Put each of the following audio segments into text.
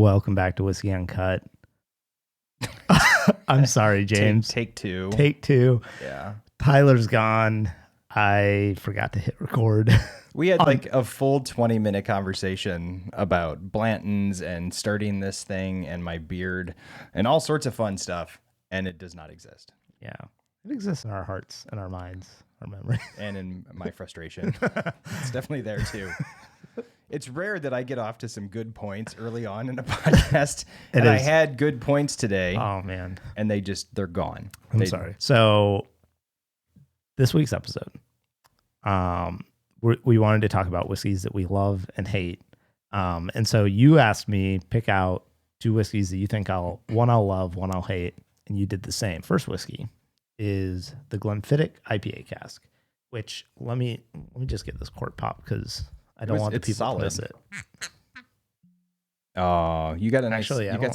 welcome back to Whiskey Uncut. I'm sorry, James. Take two. Take two. Yeah. Tyler's gone. I forgot to hit record. We had like a full 20-minute conversation about Blanton's and starting this thing and my beard and all sorts of fun stuff, and it does not exist. Yeah. It exists in our hearts and our minds, our memories. And in my frustration. It's definitely there too. It's rare that I get off to some good points early on in a podcast. I had good points today. Oh, man. And they're gone. I'm sorry. So this week's episode, we wanted to talk about whiskeys that we love and hate. And so you asked me pick out two whiskeys that you think one I'll love, one I'll hate. And you did the same. First whiskey is the Glenfiddich IPA Cask, which let me just get this cork pop because I don't want the people to miss it. Oh, you got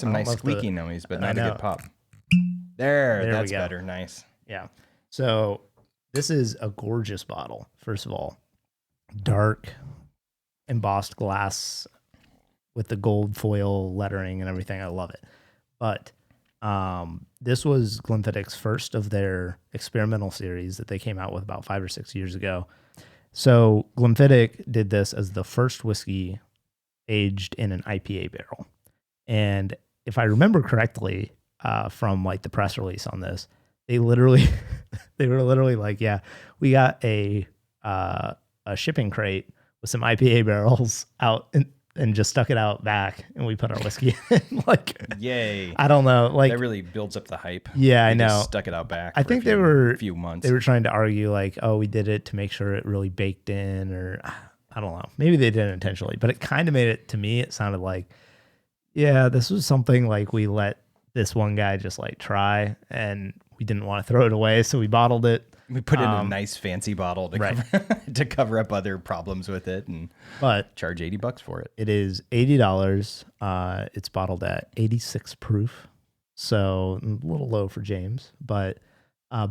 some nice squeaky noise, but not a good pop. That's better. Nice. Yeah. So this is a gorgeous bottle. First of all, dark embossed glass with the gold foil lettering and everything. I love it. But this was Glenfiddich's first of their experimental series that they came out with about 5 or 6 years ago. So Glenfiddich did this as the first whiskey aged in an IPA barrel. And if I remember correctly, from like the press release on this, they were literally like, yeah, we got a shipping crate with some IPA barrels out and just stuck it out back, and we put our whiskey in. Like, yay! I don't know. Like, that really builds up the hype. Yeah, I know. Just stuck it out back. I think they were a few months. They were trying to argue like, oh, we did it to make sure it really baked in, or I don't know. Maybe they didn't intentionally, but it kind of made it to me. It sounded like, yeah, this was something like we let this one guy just like try, and we didn't want to throw it away, so we bottled it. We put it in a nice fancy bottle to cover up other problems with it, but charge $80 for it. It is $80. It's bottled at 86 proof, so a little low for James, but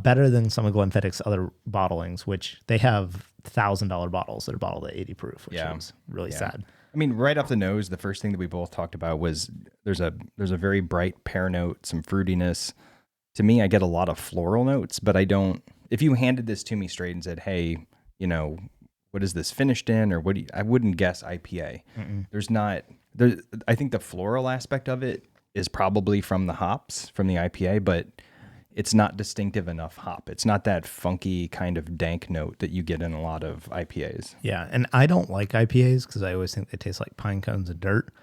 better than some of Glenfiddich's other bottlings, which they have $1,000 bottles that are bottled at 80 proof, which is really sad. I mean, right off the nose, the first thing that we both talked about was there's a very bright pear note, some fruitiness. To me, I get a lot of floral notes, but I don't. If you handed this to me straight and said, "Hey, what is this finished in?" or I wouldn't guess IPA. Mm-mm. I think the floral aspect of it is probably from the hops from the IPA, but it's not distinctive enough hop. It's not that funky kind of dank note that you get in a lot of IPAs. Yeah, and I don't like IPAs because I always think they taste like pine cones and dirt.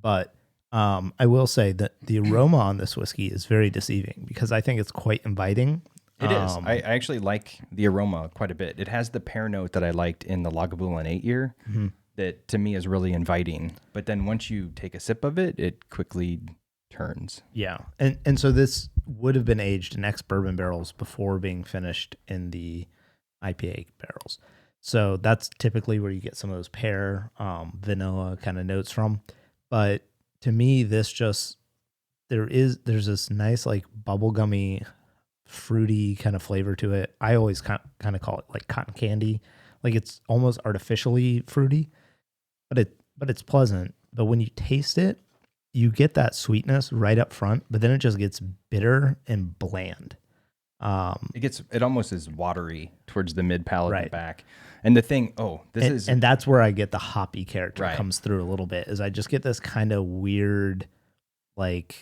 But I will say that the aroma on this whiskey is very deceiving because I think it's quite inviting. It is. I actually like the aroma quite a bit. It has the pear note that I liked in the Lagavulin 8-year that to me is really inviting. But then once you take a sip of it, it quickly turns. Yeah. And so this would have been aged in ex-bourbon barrels before being finished in the IPA barrels. So that's typically where you get some of those pear, vanilla kind of notes from. But to me, this just, there's this nice like bubblegummy, fruity kind of flavor to it. I always kind of call it like cotton candy. Like it's almost artificially fruity, but it's pleasant. But when you taste it, you get that sweetness right up front, but then it just gets bitter and bland. It almost is watery towards the mid palate and back. And the thing, and that's where I get the hoppy character comes through a little bit. Is I just get this kind of weird, like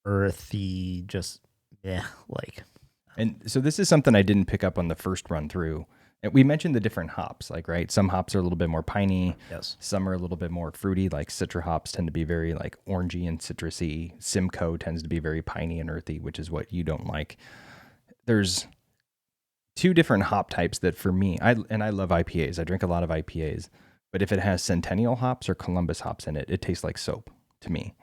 earthy, just like. And so this is something I didn't pick up on the first run through. And we mentioned the different hops, like, right? Some hops are a little bit more piney. Yes. Some are a little bit more fruity, like Citra hops tend to be very like orangey and citrusy. Simcoe tends to be very piney and earthy, which is what you don't like. There's two different hop types that for me, I love IPAs. I drink a lot of IPAs, but if it has Centennial hops or Columbus hops in it, it tastes like soap to me.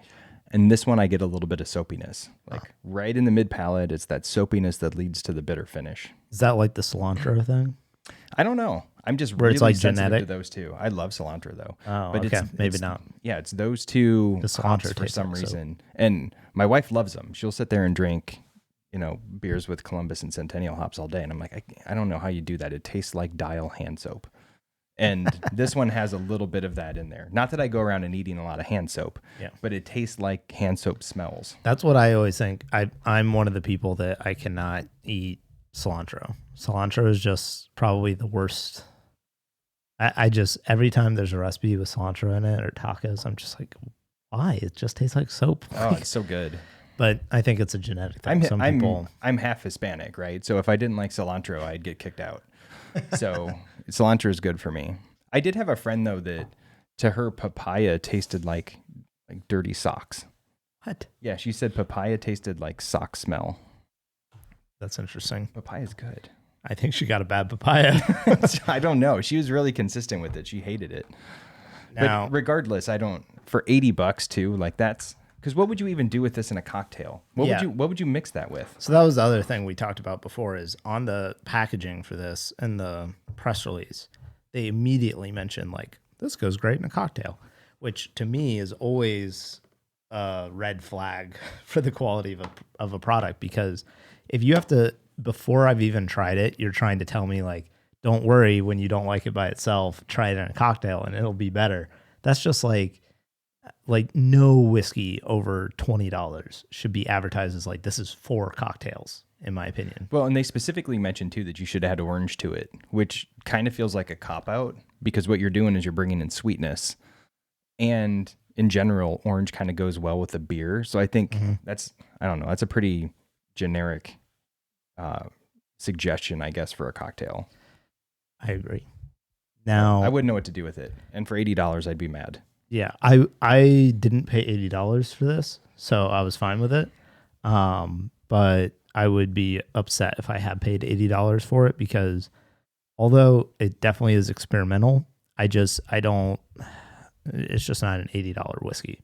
And this one, I get a little bit of soapiness, like right in the mid palate. It's that soapiness that leads to the bitter finish. Is that like the cilantro thing? I don't know. I'm just where really it's like sensitive genetic to those two. I love cilantro though. Oh, but okay. Maybe not. Yeah, it's those two hops for some reason. And my wife loves them. She'll sit there and drink, beers with Columbus and Centennial hops all day. And I'm like, I don't know how you do that. It tastes like Dial hand soap. And this one has a little bit of that in there. Not that I go around and eating a lot of hand soap, but it tastes like hand soap smells. That's what I always think. I'm one of the people that I cannot eat cilantro. Cilantro is just probably the worst. I just, every time there's a recipe with cilantro in it or tacos, I'm just like, why? It just tastes like soap. Oh, it's so good. But I think it's a genetic thing. I'm half Hispanic, right? So if I didn't like cilantro, I'd get kicked out. So cilantro is good for me. I did have a friend though that to her papaya tasted like dirty socks. What? Yeah, she said papaya tasted like sock smell. That's interesting. Papaya's good. I think she got a bad papaya. I don't know. She was really consistent with it. She hated it. Now, but regardless, for $80 too, like that's because what would you even do with this in a cocktail? What would you mix that with? So that was the other thing we talked about before is on the packaging for this and the press release, they immediately mentioned like, this goes great in a cocktail, which to me is always a red flag for the quality of a product. Because if you have to, before I've even tried it, you're trying to tell me like, don't worry when you don't like it by itself, try it in a cocktail and it'll be better. That's just like no whiskey over $20 should be advertised as like, this is for cocktails, in my opinion. Well, and they specifically mentioned too that you should have had orange to it, which kind of feels like a cop-out because what you're doing is you're bringing in sweetness. And in general, orange kind of goes well with the beer. So I think that's a pretty generic suggestion, I guess, for a cocktail. I agree. Now, I wouldn't know what to do with it. And for $80, I'd be mad. Yeah, I didn't pay $80 for this, so I was fine with it. But I would be upset if I had paid $80 for it because although it definitely is experimental, it's just not an $80 whiskey.